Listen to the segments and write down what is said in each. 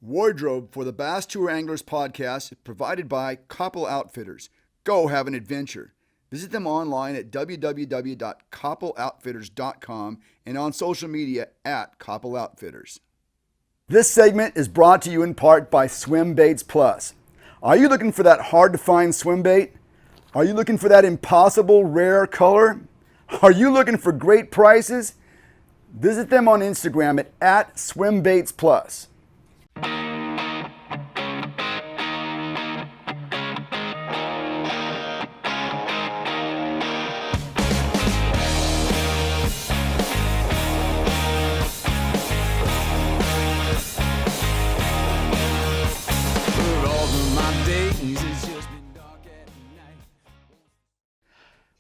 Wardrobe for the Bass Tour Anglers podcast is provided by Koppel Outfitters. Go have an adventure. Visit them online at www.koppeloutfitters.com and on social media at Koppel Outfitters. This segment is brought to you in part by Swim Baits Plus. Are you looking for that hard-to-find swim bait? Are you looking for that impossible rare color? Are you looking for great prices? Visit them on Instagram at @SwimBaitsPlus.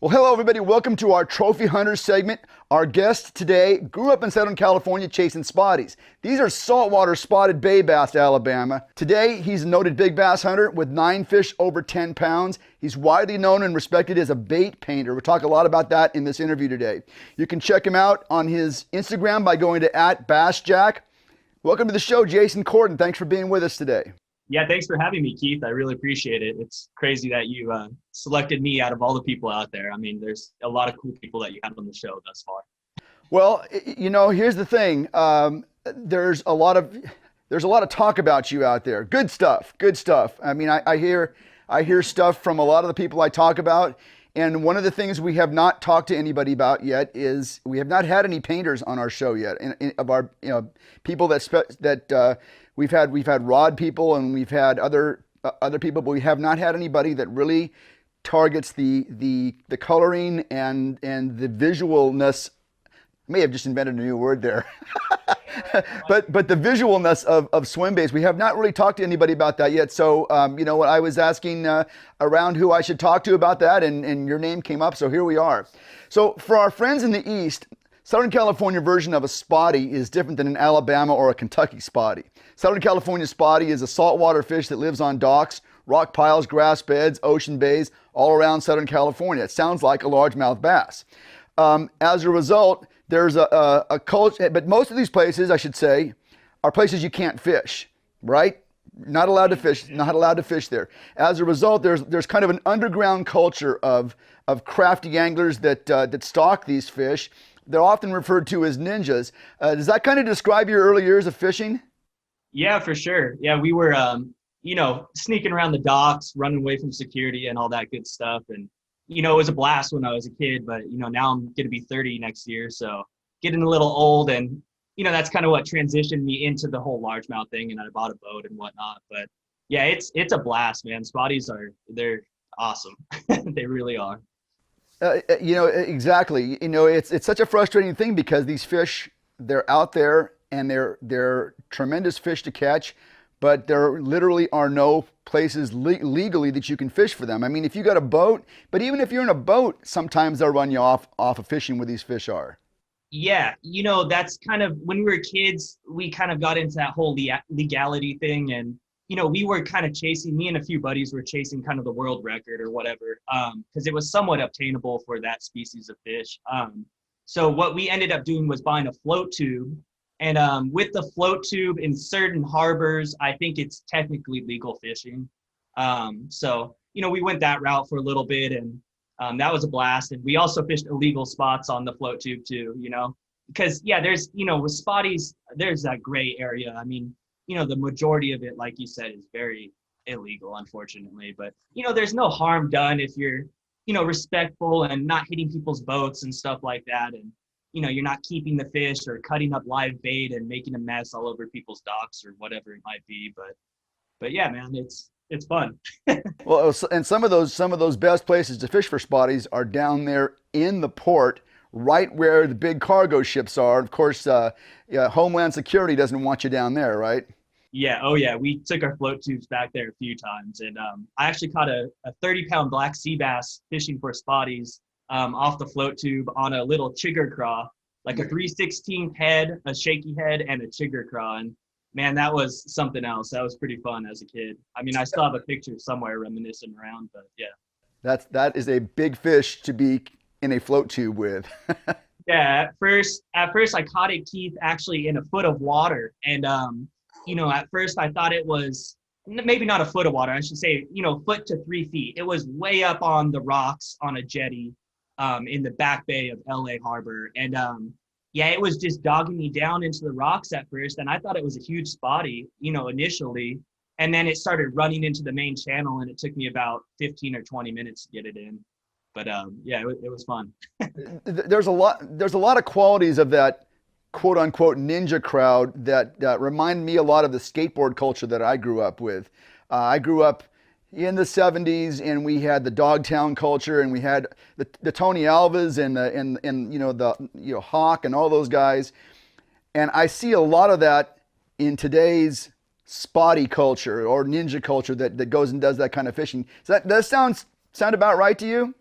Well, hello everybody. Welcome to our Trophy Hunters segment. Our guest today grew up in Southern California chasing spotties. These are saltwater spotted bay bass, Alabama. Today, he's a noted big bass hunter with 9 fish over 10 pounds. He's widely known and respected as a bait painter. We'll talk a lot about that in this interview today. You can check him out on his Instagram by going to @BassJack. Welcome to the show, Jason Kordan. Thanks for being with us today. Yeah, thanks for having me, Keith. I really appreciate it. It's crazy that you selected me out of all the people out there. I mean, there's a lot of cool people that you have on the show thus far. Well, you know, here's the thing. There's a lot of talk about you out there. Good stuff. Good stuff. I mean, I hear stuff from a lot of the people I talk about. And one of the things we have not talked to anybody about yet is we have not had any painters on our show yet. Of our, people that we've had rod people and we've had other people, but we have not had anybody that really targets the coloring and the visualness. I may have just invented a new word there. but the visualness of swim baits, we have not really talked to anybody about that yet. So, what I was asking around who I should talk to about that, and your name came up, so here we are. So for our friends in the East, Southern California version of a spotty is different than an Alabama or a Kentucky spotty. Southern California spotty is a saltwater fish that lives on docks, rock piles, grass beds, ocean bays, all around Southern California. It sounds like a largemouth bass. As a result, there's a culture, but most of these places, I should say, are places you can't fish, right? Not allowed to fish there. As a result, there's kind of an underground culture of crafty anglers that stalk these fish. They're often referred to as ninjas. Does that kind of describe your early years of fishing? Yeah, for sure. Yeah, we were, sneaking around the docks, running away from security and all that good stuff. And, it was a blast when I was a kid, but, now I'm going to be 30 next year. So getting a little old and, that's kind of what transitioned me into the whole largemouth thing. And I bought a boat and whatnot. But yeah, it's a blast, man. Spotties they're awesome. They really are. Exactly. It's such a frustrating thing because these fish, they're out there and they're tremendous fish to catch, but there literally are no places legally that you can fish for them. I mean, if you got a boat, but even if you're in a boat, sometimes they'll run you off of fishing where these fish are. Yeah, that's kind of when we were kids, we kind of got into that whole legality thing. And, we were kind of me and a few buddies were chasing kind of the world record or whatever, because it was somewhat obtainable for that species of fish. So what we ended up doing was buying a float tube. And with the float tube in certain harbors, I think it's technically legal fishing. So, we went that route for a little bit and that was a blast. And we also fished illegal spots on the float tube too, because there's, with spotties, there's that gray area. I mean, the majority of it, like you said, is very illegal, unfortunately. But, there's no harm done if you're, respectful and not hitting people's boats and stuff like that. And, you're not keeping the fish or cutting up live bait and making a mess all over people's docks or whatever it might be. But yeah, man, it's fun. Well, and some of those best places to fish for spotties are down there in the port, right where the big cargo ships are. Of course, Homeland Security doesn't want you down there, right? Yeah. Oh, yeah. We took our float tubes back there a few times. And I actually caught a 30-pound black sea bass fishing for spotties off the float tube on a little chigger craw, like a 3/16 head, a shaky head, and a chigger craw. And man, that was something else. That was pretty fun as a kid. I mean, I still have a picture somewhere reminiscing around, but yeah. That is a big fish to be in a float tube with. Yeah, at first I caught it, Keith, actually in a foot of water. And At first I thought it was maybe not a foot of water. I should say, foot to 3 feet. It was way up on the rocks on a jetty in the back bay of LA Harbor. And yeah, it was just dogging me down into the rocks at first. And I thought it was a huge spotty, initially. And then it started running into the main channel, and it took me about 15 or 20 minutes to get it in. But yeah, it was fun. There's a lot of qualities of that quote unquote ninja crowd that remind me a lot of the skateboard culture that I grew up with. I grew up in the 70s, and we had the Dogtown culture, and we had the Tony Alvas and Hawk and all those guys. And I see a lot of that in today's spotty culture or ninja culture that goes and does that kind of fishing. Does that sound about right to you?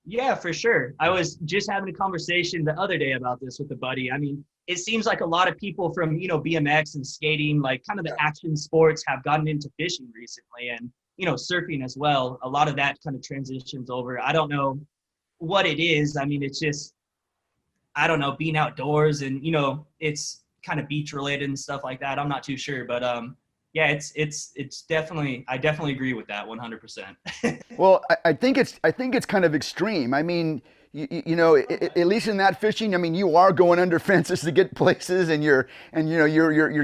Yeah, for sure. I was just having a conversation the other day about this with a buddy. I mean, it seems like a lot of people from, BMX and skating, like kind of the action sports, have gotten into fishing recently, and, surfing as well. A lot of that kind of transitions over. I don't know what it is. I mean, it's just, I don't know, being outdoors and, it's kind of beach related and stuff like that. I'm not too sure, but yeah, it's definitely, I definitely agree with that 100%. Well, I think it's kind of extreme. I mean, at least in that fishing, I mean, you are going under fences to get places, and you're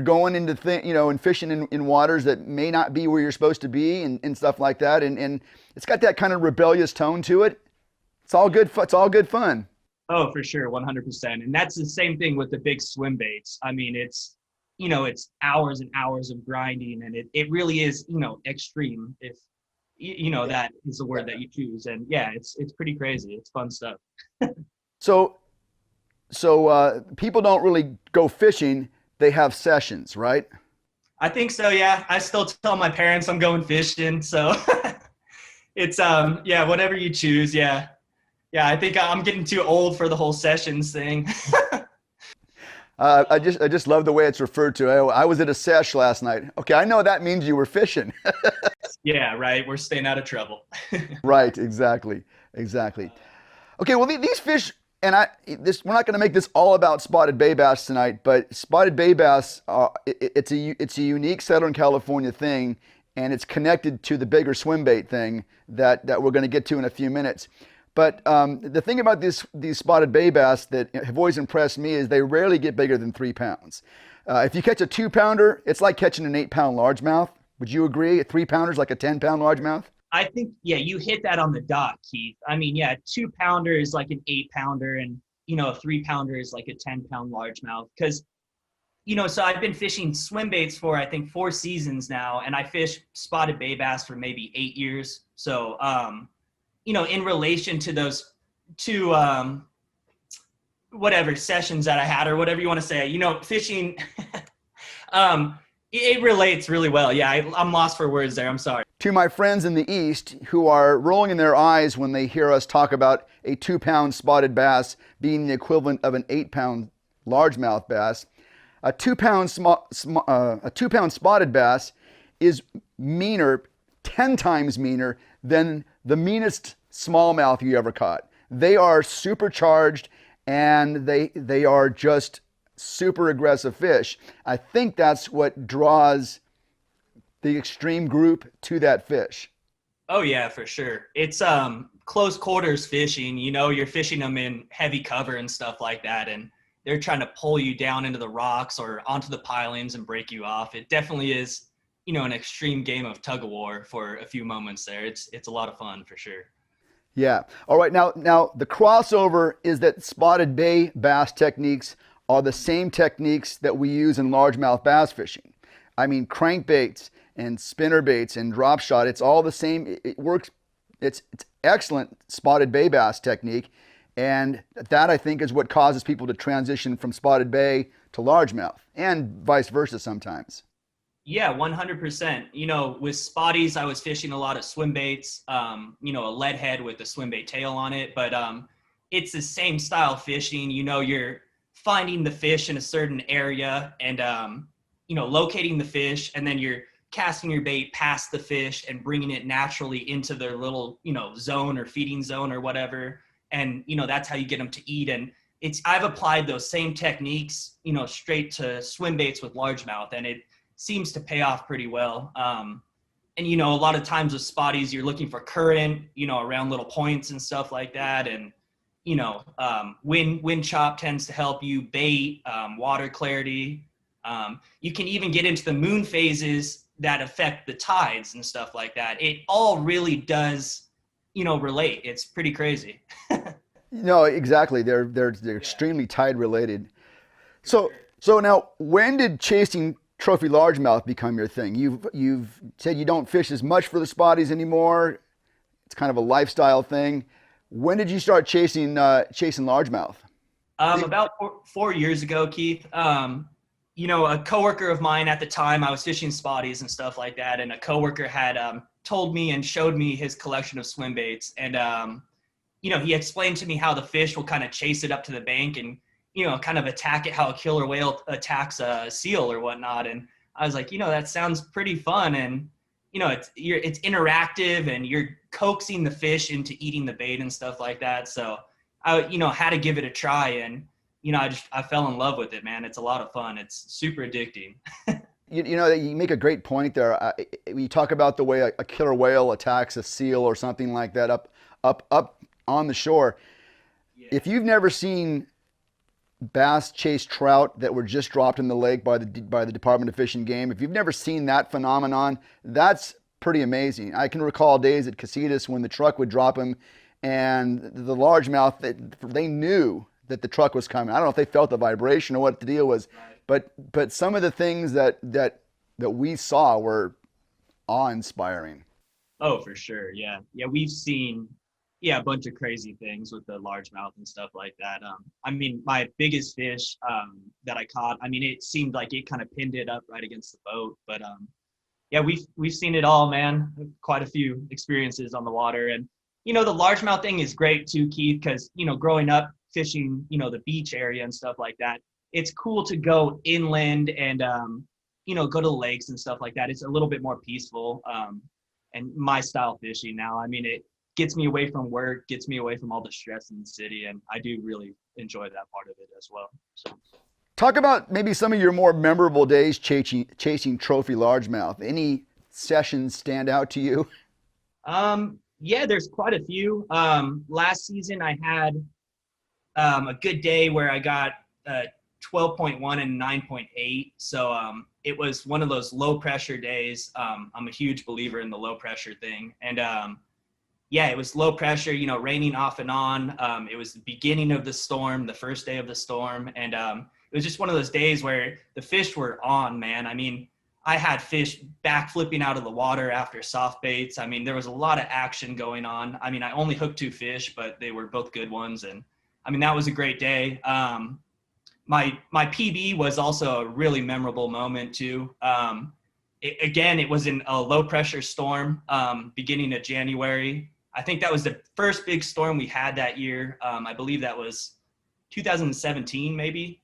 going into and fishing in waters that may not be where you're supposed to be, and stuff like that. And it's got that kind of rebellious tone to it. It's all good. It's all good fun. Oh, for sure, 100%. And that's the same thing with the big swim baits. I mean, it's hours and hours of grinding, and it really is, extreme, if that is the word that you choose. And yeah, it's pretty crazy. It's fun stuff. So people don't really go fishing. They have sessions, right? I think so. Yeah. I still tell my parents I'm going fishing. So it's, yeah, whatever you choose. Yeah. Yeah. I think I'm getting too old for the whole sessions thing. I just love the way it's referred to. I was at a sesh last night. Okay, I know that means you were fishing. Yeah, right. We're staying out of trouble. Right, exactly. Okay, well, these fish, and we're not going to make this all about spotted bay bass tonight, but spotted bay bass, it's a unique Southern California thing, and it's connected to the bigger swim bait thing that we're going to get to in a few minutes. But the thing about these spotted bay bass that have always impressed me is they rarely get bigger than 3 pounds. If you catch a 2-pounder, it's like catching an 8-pound largemouth. Would you agree? A 3-pounder is like a 10-pound largemouth? I think, yeah, you hit that on the dot, Keith. I mean, yeah, 2-pounder is like an 8-pounder, and, a 3-pounder is like a 10-pound largemouth. Because, so I've been fishing swim baits for, I think, 4 seasons now, and I fish spotted bay bass for maybe 8 years. So, in relation to those 2, whatever sessions that I had, or whatever you want to say, fishing, it relates really well. Yeah, I'm lost for words there. I'm sorry. To my friends in the East who are rolling in their eyes when they hear us talk about a 2-pound spotted bass being the equivalent of an 8-pound largemouth bass, a 2-pound spotted bass is meaner, 10 times meaner than the meanest smallmouth you ever caught. They are supercharged, and they are just super aggressive fish. I think that's what draws the extreme group to that fish. Oh yeah, for sure. It's close quarters fishing. You're fishing them in heavy cover and stuff like that, and they're trying to pull you down into the rocks or onto the pilings and break you off. It definitely is, an extreme game of tug of war for a few moments there. It's a lot of fun for sure. Yeah. All right. Now the crossover is that spotted bay bass techniques are the same techniques that we use in largemouth bass fishing. I mean, crankbaits and spinner baits and drop shot, it's all the same. It works. It's excellent spotted bay bass technique. And that, I think, is what causes people to transition from spotted bay to largemouth, and vice versa sometimes. Yeah, 100%. With spotties, I was fishing a lot of swim baits, a lead head with a swim bait tail on it. But it's the same style fishing. You're finding the fish in a certain area and, locating the fish, and then you're casting your bait past the fish and bringing it naturally into their little, zone or feeding zone or whatever. And, that's how you get them to eat. And I've applied those same techniques, straight to swim baits with largemouth, and it seems to pay off pretty well. And, you know, a lot of times with spotties, you're looking for current, you know, around little points and stuff like that. And, you know, wind chop tends to help you, bait, water clarity. You can even get into the moon phases that affect the tides and stuff like that. It all really does, you know, relate. It's pretty crazy. No, exactly. They're extremely tide related. So now, when did chasing trophy largemouth become your thing? You've said you don't fish as much for the spotties anymore. It's kind of a lifestyle thing. When did you start chasing largemouth? About 4 years ago, Keith. You know, a coworker of mine at the time, I was fishing spotties and stuff like that, and a coworker had told me and showed me his collection of swim baits, and you know, he explained to me how the fish will kind of chase it up to the bank and, you know, kind of attack it how a killer whale attacks a seal or whatnot. And I was like, you know, that sounds pretty fun. And, you know, it's interactive and you're coaxing the fish into eating the bait and stuff like that. So I, you know, had to give it a try. And, you know, I fell in love with it, man. It's a lot of fun. It's super addicting. You know, you make a great point there. You talk about the way a killer whale attacks a seal or something like that up on the shore. Yeah. If you've never seen bass chase trout that were just dropped in the lake by the Department of Fish and Game, if you've never seen that phenomenon, that's pretty amazing. I can recall days at Casitas when the truck would drop them, and the largemouth, they knew that the truck was coming. I don't know if they felt the vibration or what the deal was, but some of the things that we saw were awe-inspiring. Oh, for sure. Yeah. Yeah. We've seen, a bunch of crazy things with the largemouth and stuff like that. I mean, my biggest fish that I caught, I mean, it seemed like it kind of pinned it up right against the boat. But yeah, we've seen it all, man. Quite a few experiences on the water. And, you know, the largemouth thing is great too, Keith, because, you know, growing up fishing, you know, the beach area and stuff like that, it's cool to go inland and, you know, go to the lakes and stuff like that. It's a little bit more peaceful. And my style fishing now, I mean, it gets me away from work, gets me away from all the stress in the city, and I do really enjoy that part of it as well. So, talk about maybe some of your more memorable days chasing trophy largemouth. Any sessions stand out to you? Yeah, there's quite a few. Last season I had a good day where I got 12.1 and 9.8. So it was one of those low pressure days. I'm a huge believer in the low pressure thing. And yeah, it was low pressure, you know, raining off and on. It was the beginning of the storm, the first day of the storm. And it was just one of those days where the fish were on, man. I mean, I had fish backflipping out of the water after soft baits. I mean, there was a lot of action going on. I mean, I only hooked 2 fish, but they were both good ones. And I mean, that was a great day. My PB was also a really memorable moment too. It was in a low pressure storm, beginning of January. I think that was the first big storm we had that year. I believe that was 2017 maybe.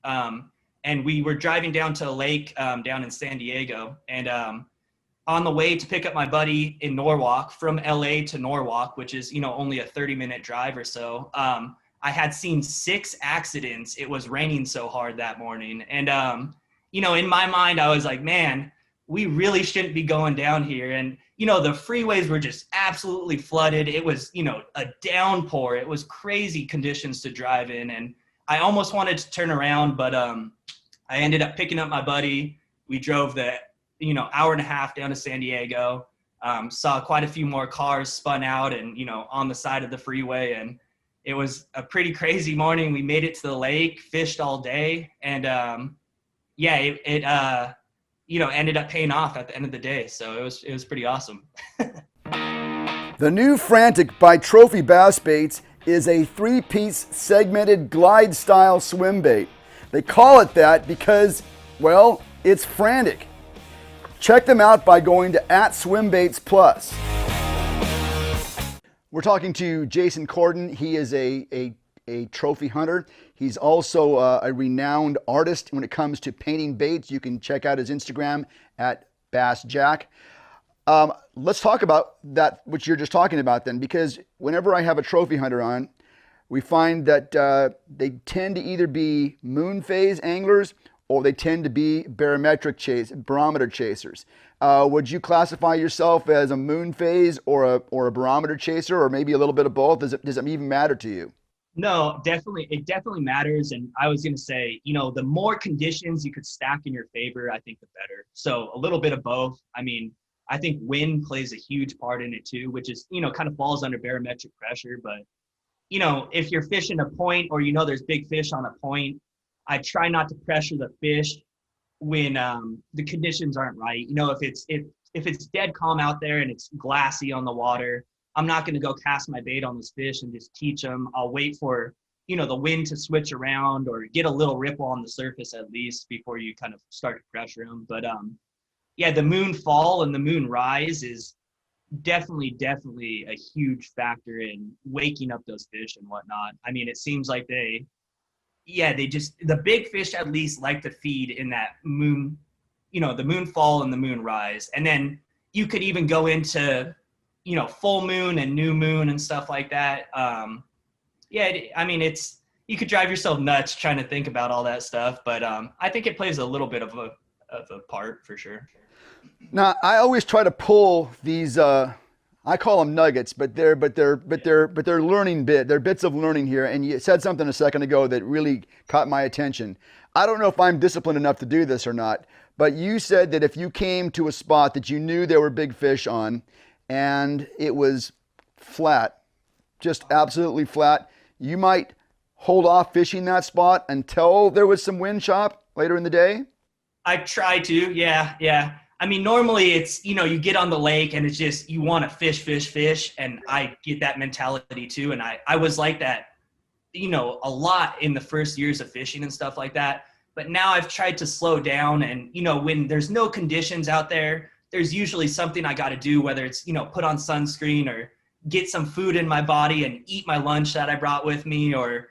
And we were driving down to a lake down in San Diego. And on the way to pick up my buddy in Norwalk, from LA to Norwalk, which is, you know, only a 30-minute drive or so, I had seen 6 accidents. It was raining so hard that morning. And, you know, in my mind, I was like, man, we really shouldn't be going down here. And, you know, the freeways were just absolutely flooded. It was, you know, a downpour. It was crazy conditions to drive in. And I almost wanted to turn around, but I ended up picking up my buddy. We drove the, you know, hour and a half down to San Diego, saw quite a few more cars spun out and, you know, on the side of the freeway. And it was a pretty crazy morning. We made it to the lake, fished all day. And yeah, it you know, ended up paying off at the end of the day. So it was pretty awesome. The new Frantic by Trophy Bass Baits is a 3-piece segmented glide style swim bait. They call it that because, well, it's frantic. Check them out by going to @SwimBaitsPlus. We're talking to Jason Kordan. He is a trophy hunter. He's also a renowned artist when it comes to painting baits. You can check out his Instagram @BassJack. Let's talk about that, what you're just talking about then, because whenever I have a trophy hunter on, we find that they tend to either be moon phase anglers or they tend to be barometer chasers. Would you classify yourself as a moon phase or a barometer chaser, or maybe a little bit of both? Does it even matter to you? No, definitely. It definitely matters. And I was going to say, the more conditions you could stack in your favor, I think the better. So a little bit of both. I mean, I think wind plays a huge part in it too, which is, kind of falls under barometric pressure. But, if you're fishing a point or, there's big fish on a point, I try not to pressure the fish when the conditions aren't right. If it's dead calm out there and it's glassy on the water, I'm not going to go cast my bait on this fish and just teach them. I'll wait for, the wind to switch around or get a little ripple on the surface at least before you kind of start to pressure them. But yeah, the moon fall and the moon rise is definitely a huge factor in waking up those fish and whatnot. I mean, it seems like the big fish at least like to feed in that moon, the moon fall and the moon rise. And then you could even go into, full moon and new moon and stuff like that. You could drive yourself nuts trying to think about all that stuff, but I think it plays a little bit of a part for sure. Now, I always try to pull these. I call them nuggets, but they're learning they're bits of learning here. And you said something a second ago that really caught my attention. I don't know if I'm disciplined enough to do this or not, but you said that if you came to a spot that you knew there were big fish on, and it was flat, just absolutely flat, you might hold off fishing that spot until there was some wind chop later in the day? I try to, yeah. I mean, normally it's, you get on the lake and it's just, you want to fish. And I get that mentality too. And I was like that, a lot in the first years of fishing and stuff like that. But now I've tried to slow down and, when there's no conditions out there, there's usually something I got to do, whether it's, put on sunscreen or get some food in my body and eat my lunch that I brought with me, or,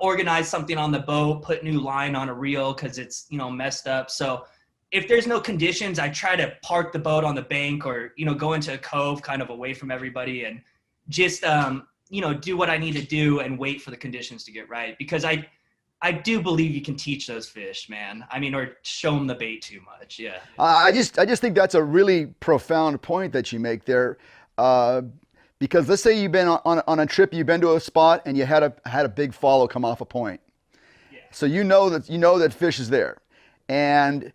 organize something on the boat, put new line on a reel because it's, messed up. So if there's no conditions, I try to park the boat on the bank or, go into a cove kind of away from everybody and just, do what I need to do and wait for the conditions to get right. Because I do believe you can teach those fish, man. I mean, or show them the bait too much. Yeah. I just think that's a really profound point that you make there. Because let's say you've been on a trip, you've been to a spot and you had a big follow come off a point. Yeah. So you know that fish is there. And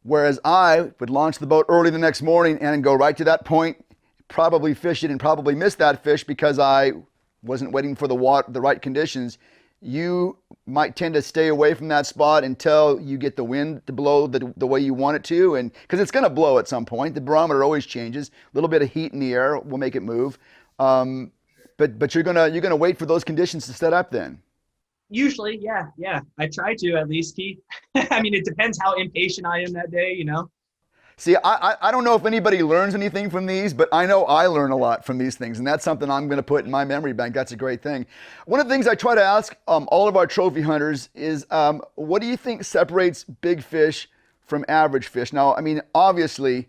whereas I would launch the boat early the next morning and go right to that point, probably fish it and probably miss that fish because I wasn't waiting for the right conditions. You might tend to stay away from that spot until you get the wind to blow the way you want it to, and because it's going to blow at some point. The barometer always changes. A little bit of heat in the air will make it move. But you're gonna wait for those conditions to set up then. Usually, yeah. I try to at least, Keith. I mean, it depends how impatient I am that day, See, I don't know if anybody learns anything from these, but I know I learn a lot from these things, and that's something I'm going to put in my memory bank. That's a great thing. One of the things I try to ask all of our trophy hunters is, what do you think separates big fish from average fish? Now, I mean, obviously,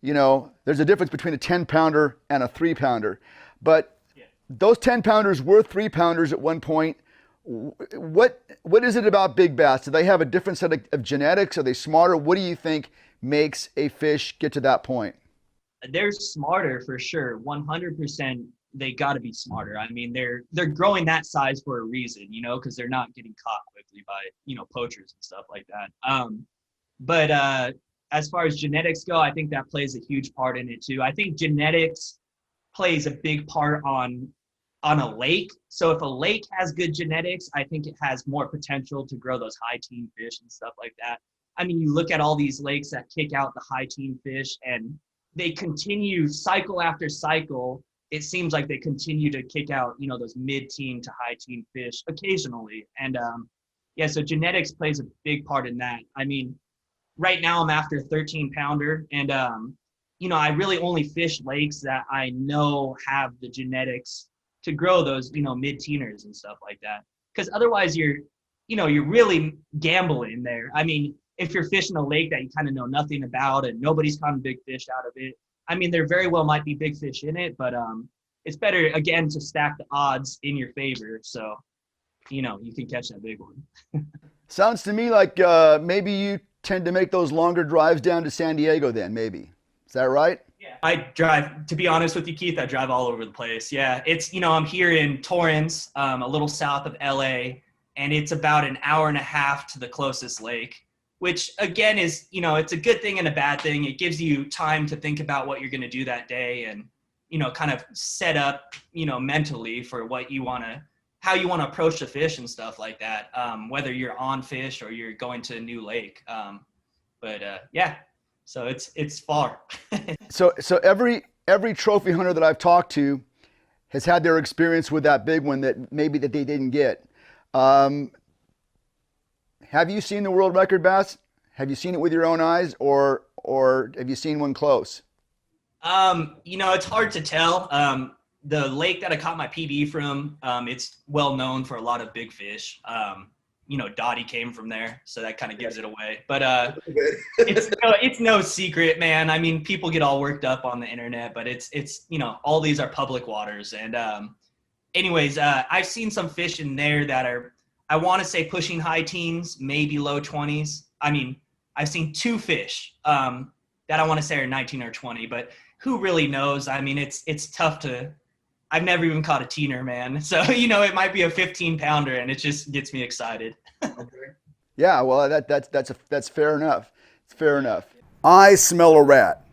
there's a difference between a 10-pounder and a 3-pounder, but those 10-pounders were 3-pounders at one point. What is it about big bass? Do they have a different set of genetics? Are they smarter? What do you think makes a fish get to that point? They're smarter for sure. 100%. They got to be smarter. I mean, they're growing that size for a reason, because they're not getting caught quickly by, poachers and stuff like that. But as far as genetics go, I think that plays a huge part in it too. I think genetics plays a big part on a lake. So if a lake has good genetics, I think it has more potential to grow those high teen fish and stuff like that. I mean, you look at all these lakes that kick out the high teen fish and they continue cycle after cycle. It seems like they continue to kick out, those mid-teen to high teen fish occasionally. And so genetics plays a big part in that. I mean, right now I'm after a 13-pounder and, I really only fish lakes that I know have the genetics to grow those, mid-teeners and stuff like that. Because otherwise you're really gambling there. I mean, if you're fishing a lake that you kind of know nothing about and nobody's caught big fish out of it, I mean, there very well might be big fish in it, but it's better, again, to stack the odds in your favor so, you can catch that big one. Sounds to me like maybe you tend to make those longer drives down to San Diego then, maybe. Is that right? Yeah. I drive, to be honest with you, Keith, I drive all over the place. Yeah. It's, I'm here in Torrance, a little south of LA, and it's about an hour and a half to the closest lake, which again is, it's a good thing and a bad thing. It gives you time to think about what you're going to do that day and, kind of set up, mentally for what you want to, how you want to approach the fish and stuff like that. Whether you're on fish or you're going to a new lake. Yeah, so it's far. So every trophy hunter that I've talked to has had their experience with that big one that maybe that they didn't get. Have you seen the world record bass? Have you seen it with your own eyes, or have you seen one close? It's hard to tell. The lake that I caught my PB from, it's well known for a lot of big fish. Dottie came from there, so that kind of gives it away. But it's no secret, man. I mean, people get all worked up on the internet, but it's all these are public waters. And anyways, I've seen some fish in there that are, I want to say, pushing high teens, maybe low 20s. I mean, I've seen two fish that I want to say are 19 or 20, but who really knows? I mean, it's tough to. I've never even caught a teener, man. So, it might be a 15-pounder, and it just gets me excited. Okay. Yeah, well, that's fair enough. It's fair enough. I smell a rat.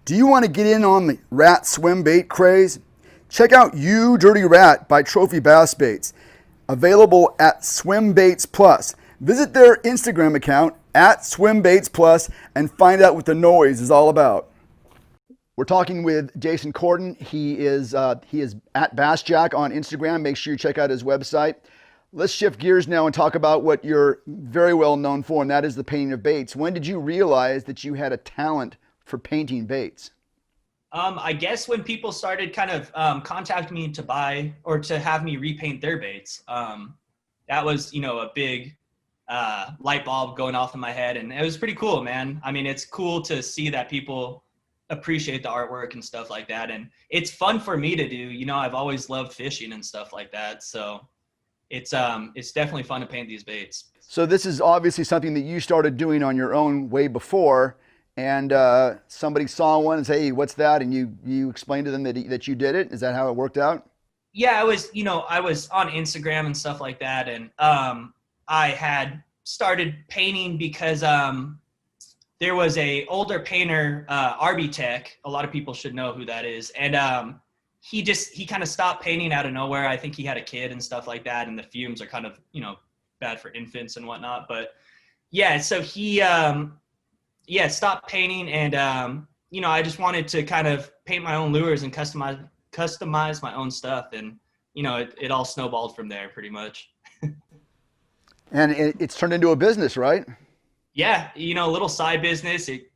Do you want to get in on the rat swim bait craze? Check out You Dirty Rat by Trophy Bass Baits, available at Swim Baits Plus. Visit their Instagram account at Swim Baits Plus and find out what the noise is all about. We're talking with Jason Kordan. He is at Bass Jack on Instagram. Make sure you check out his website. Let's shift gears now and talk about what you're very well known for, and that is the painting of baits. When did you realize that you had a talent for painting baits? I guess when people started kind of contacting me to buy or to have me repaint their baits, that was, a big light bulb going off in my head, and it was pretty cool, man. I mean, it's cool to see that people appreciate the artwork and stuff like that, and it's fun for me to do. I've always loved fishing and stuff like that, so it's definitely fun to paint these baits. So this is obviously something that you started doing on your own way before, and somebody saw one and say, "Hey, what's that?" And you explained to them that you did it. Is that how it worked out? Yeah, I was on Instagram and stuff like that, and I had started painting because there was a older painter, RB Tech. A lot of people should know who that is. And he kind of stopped painting out of nowhere. I think he had a kid and stuff like that. And the fumes are kind of, bad for infants and whatnot. But yeah, so he, stopped painting. And, I just wanted to kind of paint my own lures and customize my own stuff. And, it all snowballed from there pretty much. And it's turned into a business, right? Yeah, a little side business. It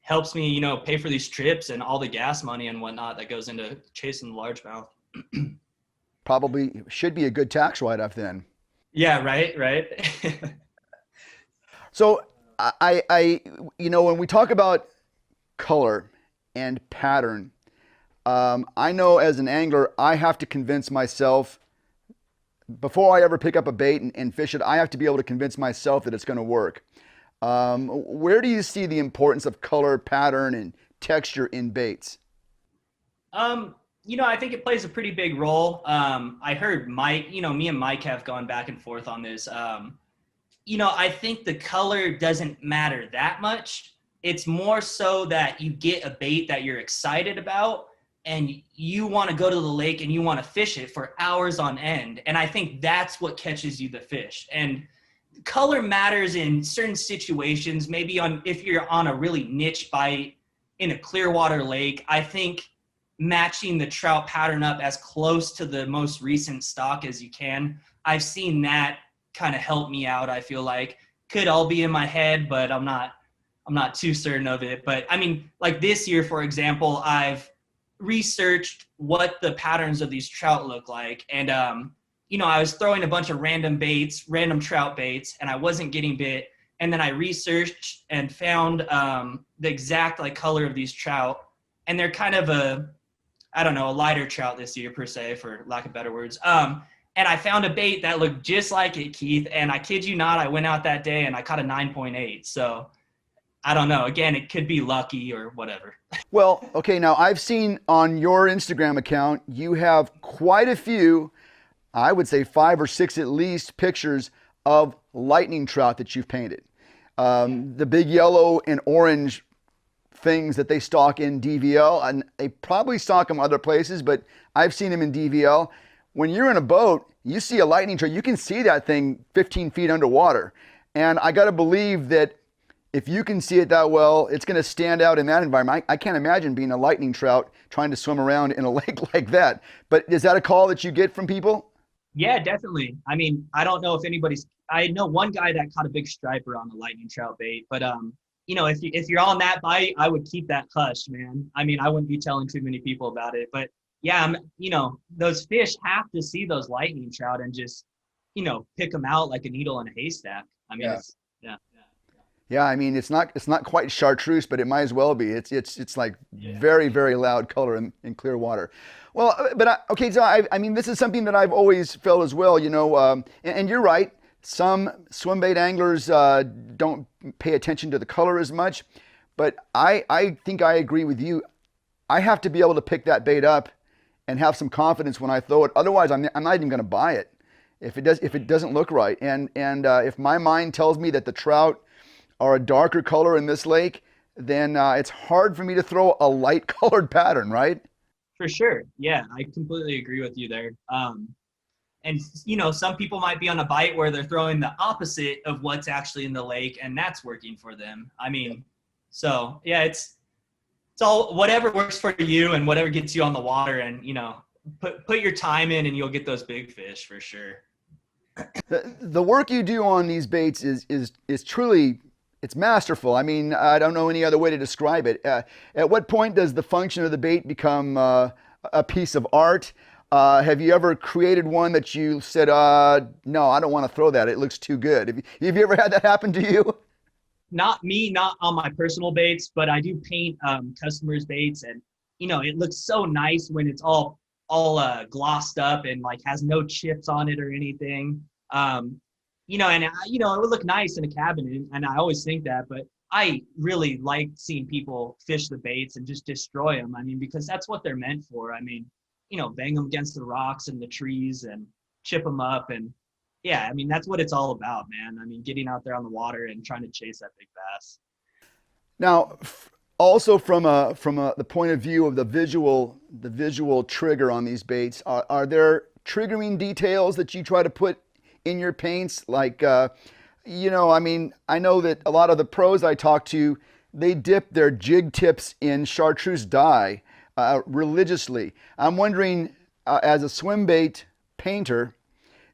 helps me, pay for these trips and all the gas money and whatnot that goes into chasing the largemouth. Probably should be a good tax write-off then. Yeah, right. So I when we talk about color and pattern, I know as an angler, I have to convince myself before I ever pick up a bait and fish it, I have to be able to convince myself that it's going to work. Where do you see the importance of color, pattern, and texture in baits? I think it plays a pretty big role. I heard Mike, me and Mike have gone back and forth on this. I think the color doesn't matter that much. It's more so that you get a bait that you're excited about and you want to go to the lake and you want to fish it for hours on end. And I think that's what catches you the fish. And color matters in certain situations, maybe if you're on a really niche bite in a clear water lake. I think matching the trout pattern up as close to the most recent stock as you can, I've seen that kind of help me out. I feel like could all be in my head, but I'm not too certain of it. But I mean, like this year, for example, I've researched what the patterns of these trout look like. And, I was throwing a bunch of random trout baits, and I wasn't getting bit. And then I researched and found the exact color of these trout. And they're kind of a lighter trout this year per se, for lack of better words. And I found a bait that looked just like it, Keith. And I kid you not, I went out that day and I caught a 9.8. So I don't know. Again, it could be lucky or whatever. Well, okay, now I've seen on your Instagram account, you have quite a few, I would say 5 or 6 at least, pictures of lightning trout that you've painted. The big yellow and orange things that they stock in DVL, and they probably stock them other places, but I've seen them in DVL. When you're in a boat, you see a lightning trout, you can see that thing 15 feet underwater. And I got to believe that if you can see it that well, it's going to stand out in that environment. I can't imagine being a lightning trout trying to swim around in a lake like that. But is that a call that you get from people? Yeah, definitely. I mean, I don't know if I know one guy that caught a big striper on the lightning trout bait, but if you're on that bite, I would keep that hush, man. I mean, I wouldn't be telling too many people about it, but yeah, those fish have to see those lightning trout and just, pick them out like a needle in a haystack. I mean, Yeah. yeah. Yeah, I mean it's not quite chartreuse, but it might as well be. It's like Yeah. very very loud color in clear water. Well, okay, so I mean this is something that I've always felt as well. And you're right. Some swim bait anglers don't pay attention to the color as much, but I think I agree with you. I have to be able to pick that bait up and have some confidence when I throw it. Otherwise, I'm not even going to buy it if it doesn't look right. And if my mind tells me that the trout are a darker color in this lake, then it's hard for me to throw a light colored pattern, right? For sure. Yeah, I completely agree with you there. And some people might be on a bite where they're throwing the opposite of what's actually in the lake, and that's working for them. I mean, so yeah, it's all whatever works for you and whatever gets you on the water, and put your time in, and you'll get those big fish for sure. The work you do on these baits is truly, it's masterful. I mean, I don't know any other way to describe it. At what point does the function of the bait become a piece of art? Have you ever created one that you said, no, I don't want to throw that. It looks too good. Have you ever had that happen to you? Not me, not on my personal baits, but I do paint customers' baits, and it looks so nice when it's all glossed up and like has no chips on it or anything. It would look nice in a cabinet, and I always think that, but I really like seeing people fish the baits and just destroy them. I mean, because that's what they're meant for. I mean, bang them against the rocks and the trees and chip them up. And yeah, I mean, that's what it's all about, man. I mean, getting out there on the water and trying to chase that big bass. Now, also from the point of view of the visual trigger on these baits, are there triggering details that you try to put in your paints? Like, I mean, I know that a lot of the pros I talk to, they dip their jig tips in chartreuse dye religiously. I'm wondering, as a swim bait painter,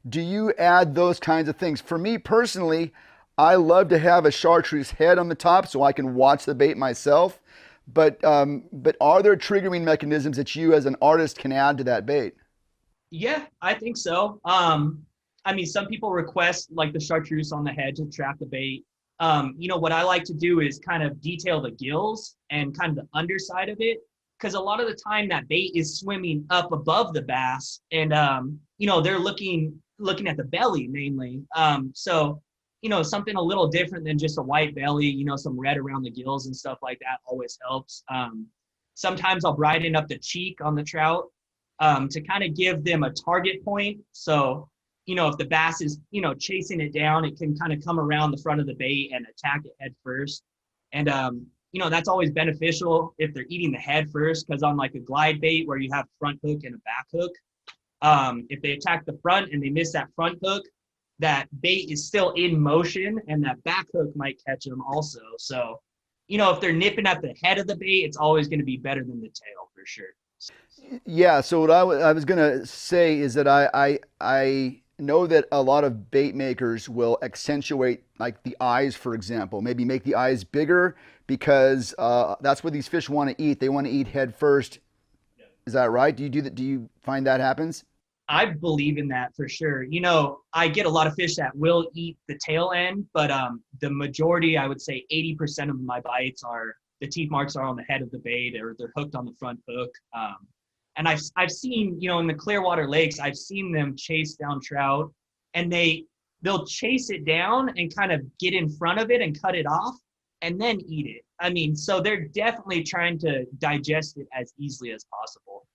do you add those kinds of things? For me personally, I love to have a chartreuse head on the top so I can watch the bait myself. But are there triggering mechanisms that you as an artist can add to that bait? Yeah, I think so. I mean, some people request like the chartreuse on the head to trap the bait. What I like to do is kind of detail the gills and kind of the underside of it, because a lot of the time that bait is swimming up above the bass, and they're looking at the belly mainly. So something a little different than just a white belly, some red around the gills and stuff like that always helps. Sometimes I'll brighten up the cheek on the trout to kind of give them a target point. So if the bass is, chasing it down, it can kind of come around the front of the bait and attack it head first. And, that's always beneficial if they're eating the head first, because on like a glide bait where you have front hook and a back hook, if they attack the front and they miss that front hook, that bait is still in motion and that back hook might catch them also. So, if they're nipping at the head of the bait, it's always going to be better than the tail for sure. Yeah. So what I was gonna say is that I know that a lot of bait makers will accentuate like the eyes, for example, maybe make the eyes bigger because that's what these fish want to eat. They want to eat head first. Is that right? Do you do that? Do you find that happens? I believe in that for sure. I get a lot of fish that will eat the tail end, but the majority, I would say 80% of my bites are the teeth marks are on the head of the bait, or they're hooked on the front hook. And I've seen, in the Clearwater lakes, I've seen them chase down trout, and they'll chase it down and kind of get in front of it and cut it off and then eat it. I mean, so they're definitely trying to digest it as easily as possible.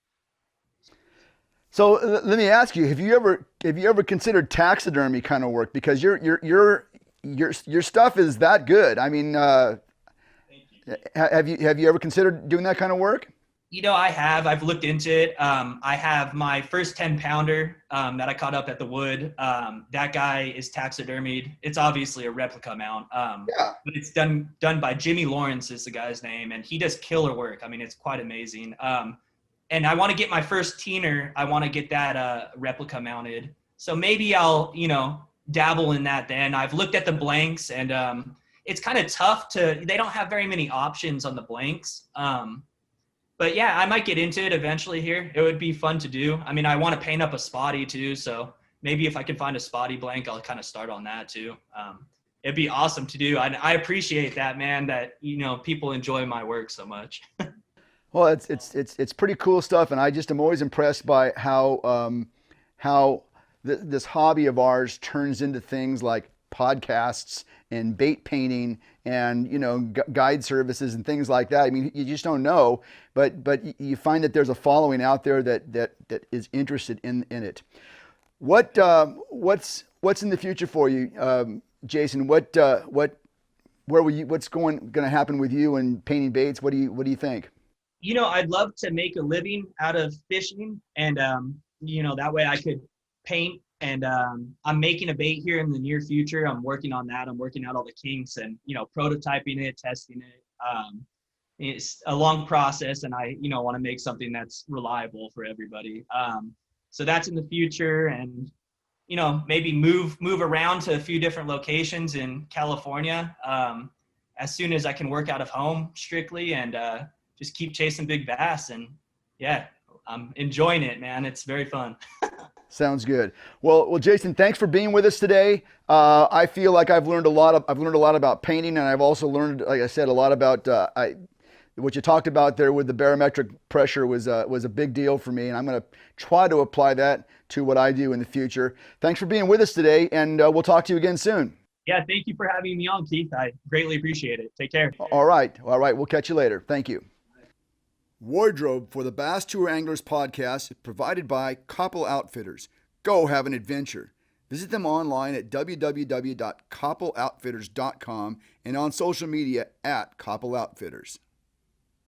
So let me ask you: Have you ever considered taxidermy kind of work? Because your stuff is that good. I mean, Thank you. have you ever considered doing that kind of work? I've looked into it. I have my first 10-pounder that I caught up at the wood. That guy is taxidermied. It's obviously a replica mount, Yeah. but it's done by Jimmy Lawrence is the guy's name, and he does killer work. I mean, it's quite amazing. And I want to get my first teener. I want to get that replica mounted. So maybe I'll, dabble in that then. I've looked at the blanks, and it's kind of tough they don't have very many options on the blanks. But yeah, I might get into it eventually here. It would be fun to do. I mean, I want to paint up a spotty too. So maybe if I can find a spotty blank, I'll kind of start on that too. It'd be awesome to do. I appreciate that, man, that, people enjoy my work so much. Well, it's pretty cool stuff, and I just am always impressed by how this hobby of ours turns into things like podcasts and bait painting and guide services and things like that. I mean, you just don't know, but you find that there's a following out there that is interested in it. What's in the future for you, Jason? What's going to happen with you and painting baits? What do you think? I'd love to make a living out of fishing, and that way I could paint. And I'm making a bait here in the near future. I'm working on that. I'm working out all the kinks and prototyping it, testing it. It's a long process, and I want to make something that's reliable for everybody. So that's in the future, and maybe move around to a few different locations in California as soon as I can work out of home strictly, and just keep chasing big bass. And yeah, I'm enjoying it, man. It's very fun. Sounds good. Well, Jason, thanks for being with us today. I feel like I've learned a lot about painting, and I've also learned, like I said, a lot about what you talked about there with the barometric pressure was a big deal for me, and I'm going to try to apply that to what I do in the future. Thanks for being with us today, and we'll talk to you again soon. Yeah, thank you for having me on, Keith. I greatly appreciate it. Take care. All right. We'll catch you later. Thank you. Wardrobe for the Bass Tour Anglers podcast is provided by Koppel Outfitters. Go have an adventure. Visit them online at www.koppeloutfitters.com and on social media at Koppel Outfitters.